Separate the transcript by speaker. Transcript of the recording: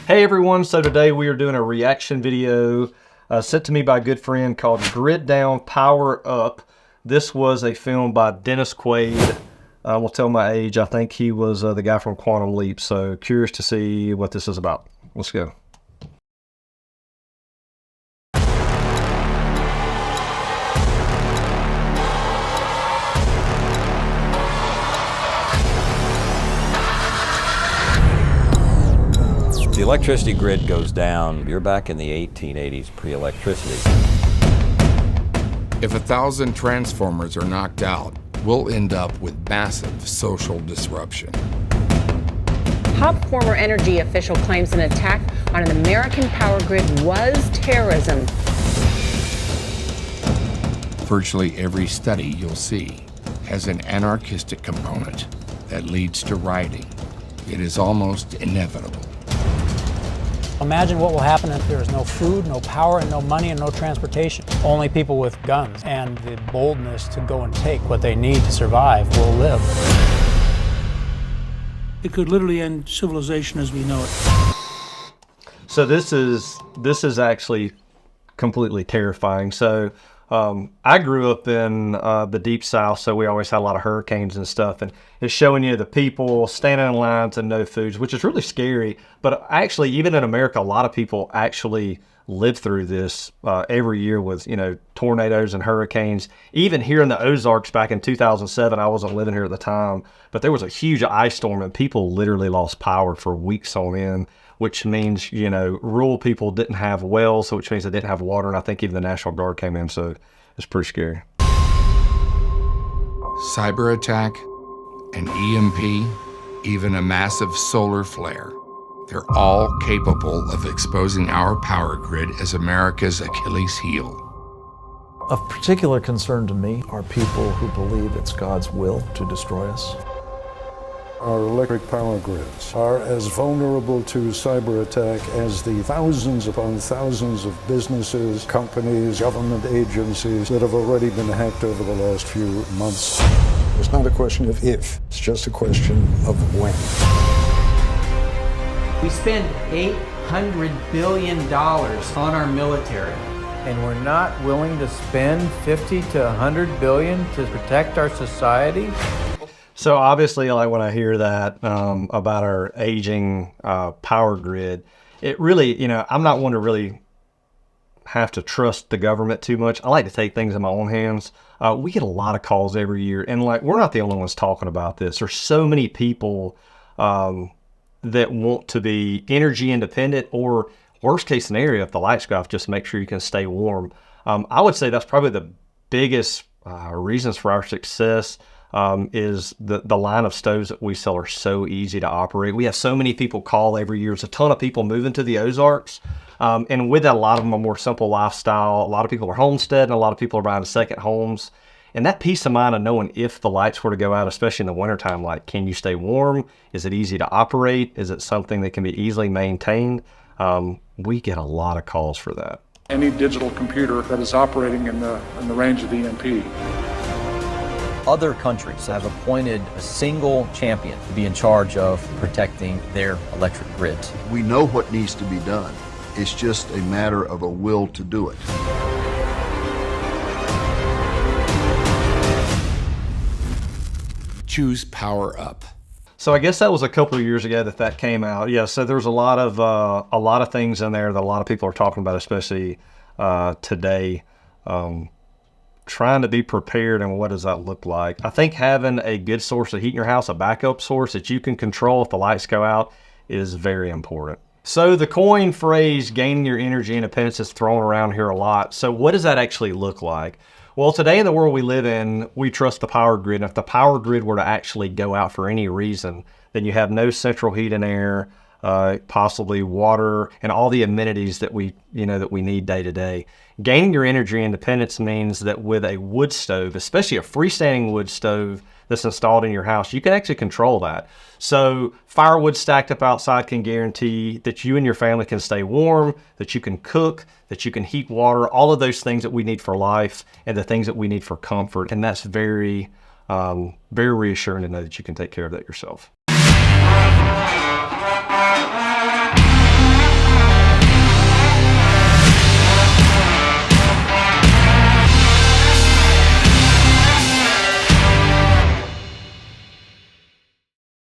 Speaker 1: Hey everyone, so today we are doing a reaction video sent to me by a good friend called Grid Down, Power Up. This was a film by Dennis Quaid. I will tell my age. I think he was the guy from Quantum Leap, so curious to see what this is about. Let's go.
Speaker 2: The electricity grid goes down. You're back in the 1880s, pre-electricity.
Speaker 3: If 1,000 transformers are knocked out, we'll end up with massive social disruption.
Speaker 4: Top former energy official claims an attack on an American power grid was terrorism.
Speaker 3: Virtually every study you'll see has an anarchistic component that leads to rioting. It is almost inevitable.
Speaker 5: Imagine what will happen if there is no food, no power, and no money, and no transportation. Only people with guns and the boldness to go and take what they need to survive will live.
Speaker 6: It could literally end civilization as we know it.
Speaker 1: So this is actually completely terrifying. So I grew up in the deep south, so we always had a lot of hurricanes and stuff, and it's showing you the people standing in lines and no foods, which is really scary. But actually, even in America, a lot of people actually live through this every year with, tornadoes and hurricanes. Even here in the Ozarks back in 2007, I wasn't living here at the time, but there was a huge ice storm and people literally lost power for weeks on end, which means, rural people didn't have wells, so which means they didn't have water, and I think even the National Guard came in, so it's pretty scary.
Speaker 3: Cyber attack, an EMP, even a massive solar flare. They're all capable of exposing our power grid as America's Achilles heel.
Speaker 7: Of particular concern to me are people who believe it's God's will to destroy us.
Speaker 8: Our electric power grids are as vulnerable to cyber attack as the thousands upon thousands of businesses, companies, government agencies that have already been hacked over the last few months. It's not a question of if, it's just a question of when.
Speaker 9: We spend $800 billion on our military.
Speaker 10: And we're not willing to spend 50 to 100 billion to protect our society?
Speaker 1: So obviously, like when I hear that about our aging power grid, it really, I'm not one to really have to trust the government too much. I like to take things in my own hands. We get a lot of calls every year, and we're not the only ones talking about this. There's so many people that want to be energy independent, or worst case scenario, if the lights go off, just make sure you can stay warm. I would say that's probably the biggest reasons for our success. Is the line of stoves that we sell are so easy to operate. We have so many people call every year. There's a ton of people moving to the Ozarks. And with that, a lot of them are more simple lifestyle. A lot of people are homesteading. A lot of people are buying second homes. And that peace of mind of knowing if the lights were to go out, especially in the wintertime, can you stay warm? Is it easy to operate? Is it something that can be easily maintained? We get a lot of calls for that.
Speaker 11: Any digital computer that is operating in the range of the EMP.
Speaker 12: Other countries have appointed a single champion to be in charge of protecting their electric grids.
Speaker 13: We know what needs to be done. It's just a matter of a will to do it.
Speaker 3: Choose Power Up.
Speaker 1: So I guess that was a couple of years ago that came out. Yeah, so there's a lot of things in there that a lot of people are talking about, especially today. Trying to be prepared, and what does that look like? I think having a good source of heat in your house, a backup source that you can control if the lights go out, is very important. So the coin phrase, gaining your energy independence, is thrown around here a lot. So what does that actually look like? Well, today in the world we live in, we trust the power grid. And if the power grid were to actually go out for any reason, then you have no central heat and air, possibly water, and all the amenities that we need day to day. Gaining your energy independence means that with a wood stove, especially a freestanding wood stove that's installed in your house, you can actually control that. So firewood stacked up outside can guarantee that you and your family can stay warm, that you can cook, that you can heat water, all of those things that we need for life and the things that we need for comfort. And that's very reassuring to know that you can take care of that yourself.